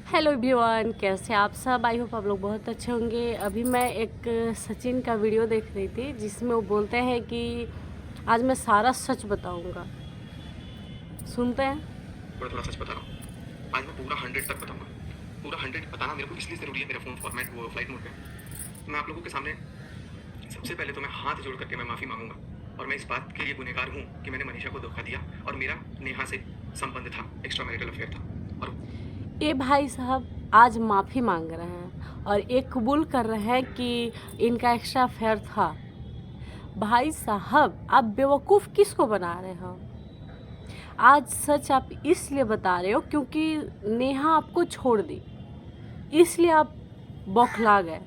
Hello everyone, कैसे आप सब। आई होप आप लोग बहुत अच्छे होंगे। अभी मैं एक सचिन का वीडियो देख रही थी जिसमें वो बोलते हैं कि आज मैं सारा सच बताऊंगा। सुनते हैं। थोड़ा थोड़ा सच बता रहा हूँ। आज मैं पूरा 100 तक बताऊंगा। पूरा 100 बताना मेरे को इसलिए ज़रूरी है, मेरा फ़ोन फॉर्मेट वो फ्लाइट मोड पे है। मैं आप लोगों के सामने सबसे पहले तो मैं हाथ जोड़ करके मैं माफ़ी मांगूंगा, और मैं इस बात के लिए गुनहगार हूँ कि मैंने मनीषा को धोखा दिया और मेरा नेहा से संबंध था, एक्स्ट्रा मैरिटल अफेयर था। और ये भाई साहब आज माफ़ी मांग रहे हैं और ये कबूल कर रहे हैं कि इनका एक्स्ट्रा अफेयर था। भाई साहब, आप बेवकूफ़ किसको बना रहे हो। आज सच आप इसलिए बता रहे हो क्योंकि नेहा आपको छोड़ दी, इसलिए आप बौखला गए।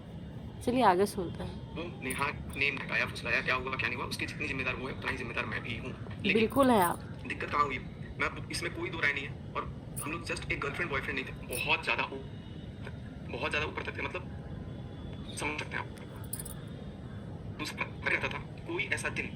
चलिए आगे सुनते हैं। वो नेहा ने हटाया फुसलाया, क्या हुआ क्या नहीं हुआ, उसकी जितनी जिम्मेदार वो है उतना ही जिम्मेदार मैं भी हूँ। लेकिन बिल्कुल है आप। दिक्कत कहाँ हुई है, मैं इसमें कोई दो राय नहीं है। और हम लोग जस्ट एक गर्लफ्रेंड बॉयफ्रेंड नहीं थे, बहुत ज़्यादा ऊपर तक थे, मतलब समझ सकते हैं आप। दूसरा मैं कहता था कोई ऐसा दिन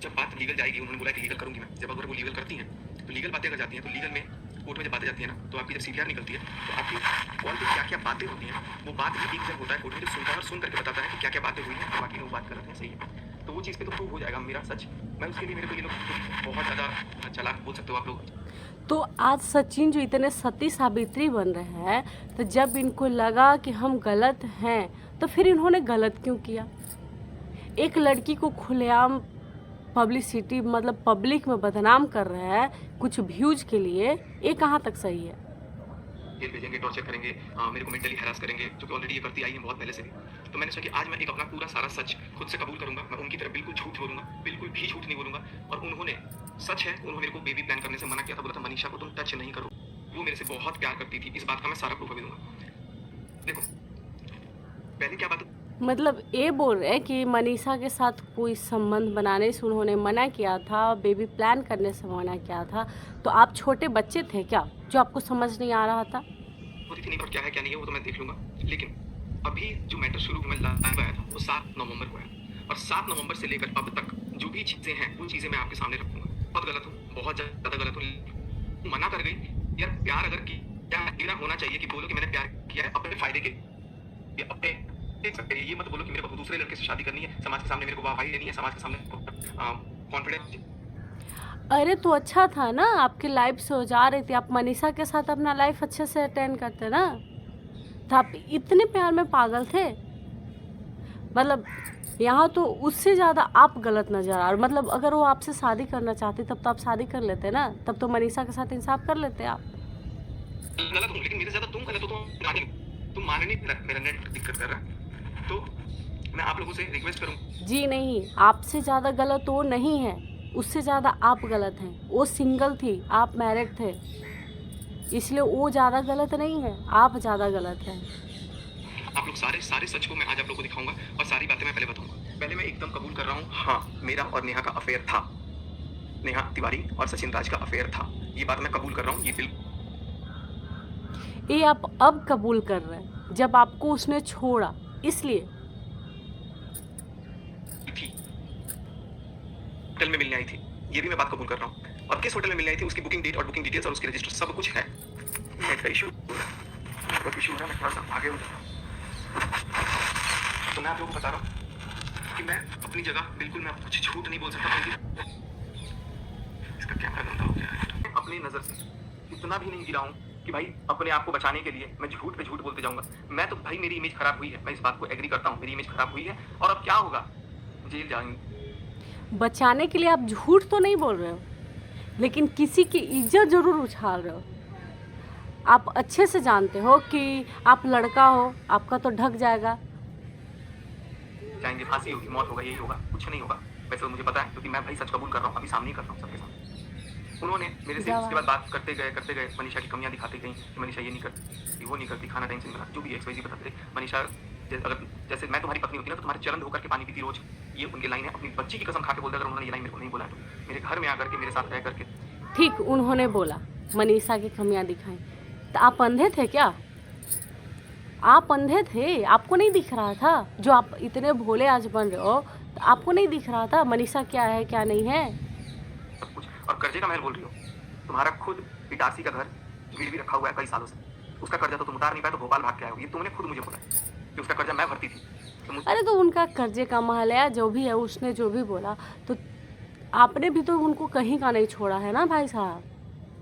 जब बात लीगल जाएगी, उन्होंने बोला कि लीगल करूंगी मैं, जब अगर वो लीगल करती हैं तो लीगल बातें अगर जाती हैं तो लीगल में कोर्ट में जब बातें जाती है ना, तो आपकी जब सीपीआर निकलती है तो आपकी कॉल पे क्या क्या बातें होती हैं, वो बात भी एक जब होता है कोर्ट में, जब सुनता है और सुन करके बताता है कि क्या क्या बातें हुई हैं और बाकी लोग बात कर रहे हैं सही है, तो वो चीज़ पे तो प्रूव हो जाएगा मेरा सच। मैं उसके लिए मेरे को ये लोग बहुत ज़्यादा चालाक बोल सकते हो आप लोग। तो आज सचिन जो इतने सती सावित्री बन रहे हैं, तो जब इनको लगा कि हम गलत हैं तो फिर इन्होंने गलत क्यों किया। एक लड़की को खुलेआम पब्लिसिटी मतलब पब्लिक में बदनाम कर रहे हैं कुछ व्यूज के लिए, ये कहाँ तक सही है। जेल भेजेंगे, टॉर्चर करेंगे, मेरे को मेंटली हैरास करेंगे, जो कि ऑलरेडी ये करती आई है बहुत पहले से भी। तो मैंने सोचा कि आज मैं एक अपना पूरा सारा सच खुद से कबूल करूंगा। मैं उनकी तरफ बिल्कुल झूठ बोलूंगा, बिल्कुल भी झूठ नहीं बोलूंगा। और उन्होंने सच है, उन्होंने मेरे को बेबी प्लान करने से मना किया था, बोला था मनीषा को तुम टच नहीं करो। वो मेरे से बहुत प्यार करती थी, इस बात का मैं सारा प्रूफ अभी दूंगा। देखो पहले क्या बात, मतलब ये बोल रहे हैं कि मनीषा के साथ कोई संबंध बनाने से उन्होंने मना किया था, बेबी प्लान करने से मना किया था। तो आप छोटे बच्चे थे क्या जो आपको समझ नहीं आ रहा था। होती थी नहीं, पर क्या है क्या नहीं है वो तो मैं देख लूंगा। लेकिन अभी जो मैटर शुरू में लाइव आया था वो 7 नवंबर को है, और 7 नवंबर से लेकर अब तक जो भी चीजें हैं वो चीजें मैं आपके सामने रखूंगा। बहुत गलत हूँ, बहुत ज्यादा गलत हूँ। मना कर गई यार, प्यार अगर किया मेरा होना चाहिए कि बोलो कि मैंने प्यार किया है अपने फायदे के लिए, अपने देख सकते हैं। ये मत बोलो कि मेरे को दूसरे लड़के से शादी करनी है, समाज के सामने मेरे को वाहवाही देनी है, समाज के सामने कॉन्फिडेंस। अरे तो अच्छा था ना, आपकी लाइफ से हो जा रही थी, आप मनीषा के साथ अपना लाइफ अच्छे से अटेंड करते ना। तो आप इतने प्यार में पागल थे। मतलब यहाँ तो उससे ज़्यादा आप गलत नज़र आ रहे। मतलब अगर वो आपसे शादी करना चाहती तब तो आप शादी कर लेते ना, तब तो मनीषा के साथ इंसाफ कर लेते आप। गलत हूँ लेकिन मेरे से ज्यादा तुम गलत हो, तुम मानने नहीं, मेरा नेट दिक्कत कर रहा है। तो मैं आप लोगों से रिक्वेस्ट करूँ। जी नहीं, आपसे ज़्यादा गलत वो नहीं है, उससे ज़्यादा आप गलत हैं। वो सिंगल थी, आप मैरिड थे, इसलिए वो ज़्यादा गलत नहीं है, आप ज़्यादा गलत हैं। आप लोग सारे सारे सच को मैं आज आप लोगों को दिखाऊंगा और सारी बातें मैं पहले बताऊंगा। पहले मैं एकदम कबूल कर रहा हूँ, हाँ मेरा और नेहा का अफेयर था, नेहा तिवारी और सचिन राज का अफेयर था। ये बात मैं कबूल कर रहा हूँ, ये बिल्कुल ये आप अब कबूल कर रहे हैं जब आपको उसने छोड़ा, इसलिए। थी। होटल में मिलने आई थी, ये भी मैं बात कबूल कर रहा हूँ। और किस होटल में मिलने आई थी, उसकी बुकिंग डेट और बुकिंग डिटेल्स और उसकी रजिस्टर सब कुछ है। नेट का इशू हो रहा है, मैं थोड़ा सा आगे हूँ। तो मैं आप लोगों को बता रहा हूँ कि मैं अपनी जगह बिल्कुल मैं कुछ झूठ नहीं बोल सकता। इसका कैमरा गंदा हो गया है। अपनी नजर से इतना भी नहीं गिरा हूँ कि भाई अपने आप को बचाने के लिए मैं झूठ पे झूठ बोलते जाऊंगा। मैं तो भाई मेरी इमेज खराब हुई है, मैं इस बात को एग्री करता हूँ, मेरी इमेज खराब हुई है और अब क्या होगा, जेल जाएंगे। बचाने के लिए आप झूठ तो नहीं बोल रहे हो, लेकिन किसी की इज्जत ज़रूर उछाल रहे हो। आप अच्छे से जानते हो कि आप लड़का हो, आपका तो ढक जाएगा। जाएंगे, फांसी होगी, मौत होगा, यही होगा, कुछ नहीं होगा। वैसे तो मुझे पता है क्योंकि मैं भाई सच कबूल कर रहा हूँ, अभी सामने ही कर रहा हूँ सबके सामने। उन्होंने मेरे से उसके बाद बात करते गए मनीषा की कमियां दिखाते गई कि मनीषा ये नहीं करती, वो नहीं करती, खाना टाइम से नहीं बनाती, जो भी एक्सवाइजी बताते थे। मनीषा अगर जैसे मैं तुम्हारी पत्नी होती ना तो तुम्हारे चरण धोकर के पानी पीती रोज, ये उनकी लाइन है। अपनी बच्ची की कसम खा के बोलते, अगर उन्होंने ये लाइन मेरे को नहीं बोला तो मेरे घर में आकर के मेरे साथ रह करके। ठीक, उन्होंने बोला मनीषा की कमियां दिखाई, तो आप अंधे थे क्या। आप अंधे थे, आपको नहीं दिख रहा था। जो आप इतने भोले आज बन रहे हो, तो आपको नहीं दिख रहा था मनीषा क्या है क्या नहीं है। सब कुछ, और कर्जे का महल बोल रही हो। तुम्हारा खुद इटारसी का घर गिरवी रखा हुआ है कई सालों से, उसका कर्जा तो तुम उतार नहीं पाए तो भोपाल भाग के आए हो, ये तुमने खुद मुझे बोला कि उसका कर्जा मैं भरती थी। तो मुझे अरे तो उनका कर्जे का महल है, जो भी है उसने जो भी बोला, तो आपने भी तो उनको कहीं का नहीं छोड़ा है ना भाई साहब।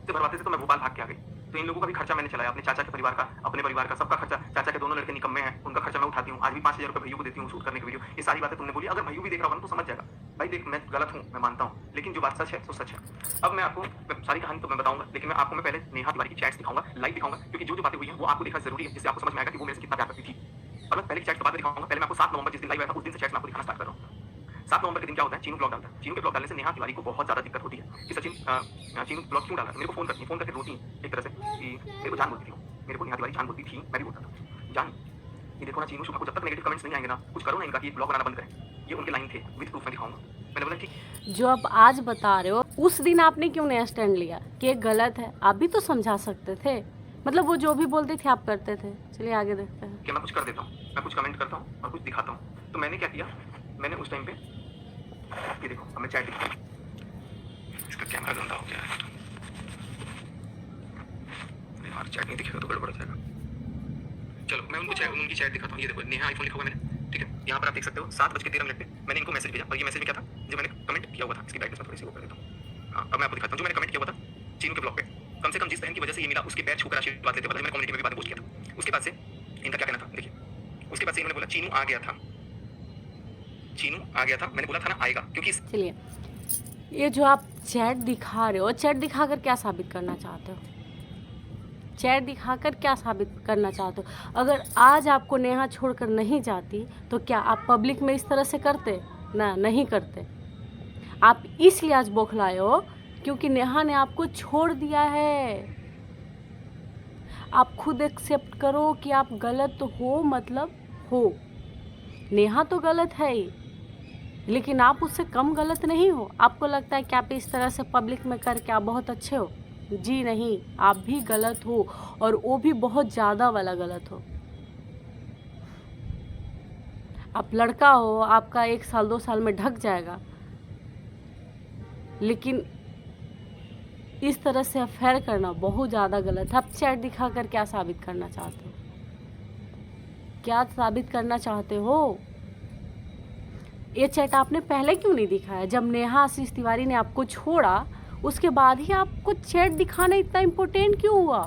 से भरवाते थे तो मैं भोपाल भाग के आ गई। तो इन लोगों का भी खर्चा मैंने चलाया, अपने चाचा के परिवार का, अपने परिवार का, सबका खर्चा। चाचा के दोनों लड़के निकम्मे हैं, उनका खर्चा मैं उठाती हूँ। आज भी 5000 रुपये भैया को देती हूँ शूट करने की वीडियो। ये सारी बातें तुमने बोली, अगर भैया भी देख रहा होगा ना तो समझ जाएगा। भाई देख, मैं गलत हूँ, मैं मानता हूँ, लेकिन जो बात सच है तो सच है। अब मैं आपको सारी कहानी तो मैं बताऊंगा, लेकिन मैं आपको पहले नेहा तिवारी की चैट्स दिखाऊंगा, लाइव दिखाऊंगा, क्योंकि जो बातें हुई हैं वो आपको देखना जरूरी है, जिससे आपको समझ में आएगा कि वो मेरे से कितना प्यार करती थी। और मैं पहले की चैट्स तो बाद में दिखाऊंगा। पहले मैं आपको 7 नवंबर जिस दिन लाइव आया था उस दिन से चैट्स मैं आपको दिखाना स्टार्ट कर रहा हूँ। 7 नवंबर के दिन क्या होता है, चीनू ब्लॉग डालता है। चीनू के ब्लॉग डालने से नेहा तिवारी को बहुत ज्यादा दिक्कत होती है कि सचिन चीनू ब्लॉग क्यों डाला। मेरे को फोन करती है, फोन करके रोती है एक तरह से कि मेरे को जान बोलती थी वो, मेरे को नेहा तिवारी जान बोलती थी, मैं भी बोलता था जान, ये देखो ना चीनू शुभा को जब तक नेगेटिव कमेंट्स नहीं आएंगे ना, कुछ करो ना इनका कि ब्लॉग बनाना बंद करें। ये उनके लाइन थे, विद प्रूफ मैं दिखाऊंगा। मैंने बोला ठीक। जो आप आज बता रहे हो, उस दिन आपने क्यों नहीं स्टैंड लिया कि ये गलत है? आप भी तो समझा सकते थे। मतलब वो जो भी बोलते थे आप करते थे। चलिए आगे देखते हैं। कि मैं कुछ कर देता हूँ, मैं कुछ कमेंट करता हूँ और कुछ दिखाता हूँ। तो मैंने क्या किया, मैंने उस टाइम पे ये देखो, अब मैं चैट दिखाता हूँ। इसका कैमरा गंदा हो गया है यार, चैट नहीं दिखेगा तो गड़बड़ हो जाएगा। चलो मैं उनकी चैट दिखाता हूँ। ये देखो, नेहा आईफोन लिखा हुआ मैंने, ठीक है। यहाँ पर आप देख सकते हो 7:13 पे मैंने इनको मैसेज भेजा, और ये मैसेज में क्या था, जो मैंने कमेंट किया हुआ था। इसकी ब्राइटनेस में थोड़ी सी वो कर देता हूँ। हाँ, अब मैं आपको दिखाता हूँ जो मैंने कमेंट किया हुआ था चीनू के ब्लॉग पे। कम से कम जिस बहन की वजह से ये मिला उसके पैर छूकर आशीर्वाद लेते हुए मैंने कम्युनिटी में भी बातें पोस्ट किया था। उसके बाद से इनका क्या कहना था देखिए। उसके बाद से इन्होंने बोला चीनू आ गया था, चीनू आ गया था। मैंने बोला था ना आएगा, क्योंकि चलिए, ये जो आप चैट दिखा रहे हो, चैट दिखाकर क्या साबित करना चाहते हो? चैट दिखाकर क्या साबित करना चाहते हो? अगर आज आपको नेहा छोड़कर नहीं जाती तो क्या आप पब्लिक में इस तरह से करते? ना, नहीं करते। आप इसलिए आज बौखलाए हो क्योंकि नेहा ने आपको छोड़ दिया है। आप खुद एक्सेप्ट करो कि आप गलत हो, मतलब हो। नेहा तो गलत है ही, लेकिन आप उससे कम गलत नहीं हो। आपको लगता है कि आप इस तरह से पब्लिक में करके आप बहुत अच्छे हो। जी नहीं, आप भी गलत हो, और वो भी बहुत ज़्यादा वाला गलत हो। आप लड़का हो, आपका 1 साल 2 साल में ढक जाएगा, लेकिन इस तरह से अफेयर करना बहुत ज़्यादा गलत है। आप चैट दिखाकर क्या साबित करना चाहते हो? क्या साबित करना चाहते हो? ये चैट आपने पहले क्यों नहीं दिखाया? जब नेहा आशीष तिवारी ने आपको छोड़ा उसके बाद ही आपको चैट दिखाना इतना इम्पोर्टेंट क्यों हुआ?